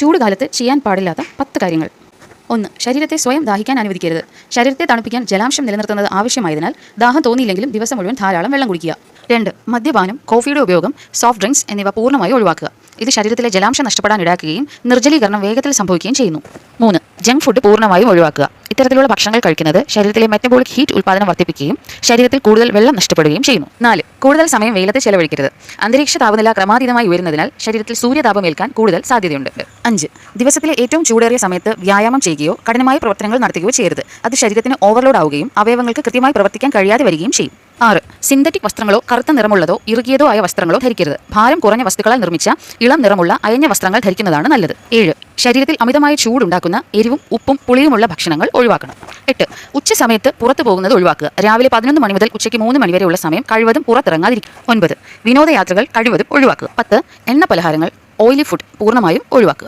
ചൂടുകാലത്ത് ചെയ്യാൻ പാടില്ലാത്ത 10 കാര്യങ്ങൾ. 1. ശരീരത്തെ സ്വയം ദാഹിക്കാൻ അനുവദിക്കരുത്. ശരീരത്തെ തണുപ്പിക്കാൻ ജലാംശം നിലനിർത്തുന്നത് ആവശ്യമായതിനാൽ ദാഹം തോന്നിയില്ലെങ്കിലും ദിവസം മുഴുവൻ ധാരാളം വെള്ളം കുടിക്കുക. 2. മദ്യപാനം, കോഫിയുടെ ഉപയോഗം, സോഫ്റ്റ് ഡ്രിങ്ക്സ് എന്നിവ പൂർണ്ണമായി ഒഴിവാക്കുക. ഇത് ശരീരത്തിലെ ജലാംശം നഷ്ടപ്പെടാൻ ഇടയാക്കുകയും നിർജ്ജലീകരണം വേഗത്തിൽ സംഭവിക്കുകയും ചെയ്യുന്നു. 3. ജങ്ക് ഫുഡ് പൂർണ്ണമായും ഒഴിവാക്കുക. ഇത്തരത്തിലുള്ള ഭക്ഷണങ്ങൾ കഴിക്കുന്നത് ശരീരത്തിലെ മെറ്റബോളിക് ഹീറ്റ് ഉൽപ്പാദനം വർദ്ധിപ്പിക്കുകയും ശരീരത്തിൽ കൂടുതൽ വെള്ളം നഷ്ടപ്പെടുകയും ചെയ്യുന്നു. 4. കൂടുതൽ സമയം വെയിലത്ത് ചെലവഴിക്കരുത്. അന്തരീക്ഷ താപനില ക്രമാതീതമായി ഉയരുന്നതിനാൽ ശരീരത്തിൽ സൂര്യതാപം ഏൽക്കാൻ കൂടുതൽ സാധ്യതയുണ്ട്. 5. ദിവസത്തിലെ ഏറ്റവും ചൂടേറിയ സമയത്ത് വ്യായാമം ചെയ്യുകയോ കഠിനമായ പ്രവർത്തനങ്ങൾ നടത്തുകയോ ചെയ്യരുത്. അത് ശരീരത്തിന് ഓവർലോഡ് ആവുകയും അവയവങ്ങൾക്ക് കൃത്യമായി പ്രവർത്തിക്കാൻ കഴിയാതെ വരികയും ചെയ്യും. 6. സിന്തറ്റിക് വസ്ത്രങ്ങളോ കറുത്ത നിറമുള്ളതോ ഇറുകിയതോ ആയ വസ്ത്രങ്ങളോ ധരിക്കരുത്. ഭാരം കുറഞ്ഞ വസ്തുക്കളാൽ നിർമ്മിച്ച ഇളം നിറമുള്ള അയഞ്ഞ വസ്ത്രങ്ങൾ ധരിക്കുന്നതാണ് നല്ലത്. 7. ശരീരത്തിൽ അമിതമായ ചൂടുണ്ടാക്കുന്ന എരിവും ഉപ്പും പുളിയുമുള്ള ഭക്ഷണങ്ങൾ ഒഴിവാക്കണം. 8. ഉച്ചസമയത്ത് പുറത്തു പോകുന്നത് ഒഴിവാക്കുക. രാവിലെ 11 മണി മുതൽ ഉച്ചയ്ക്ക് 3 മണി വരെയുള്ള സമയം കഴിവതും പുറത്തിറങ്ങാതിരിക്കുക. 9. വിനോദയാത്രകൾ കഴിവതും ഒഴിവാക്കുക. 10. എണ്ണ പലഹാരങ്ങൾ, ഓയിലി ഫുഡ് പൂർണ്ണമായും ഒഴിവാക്കുക.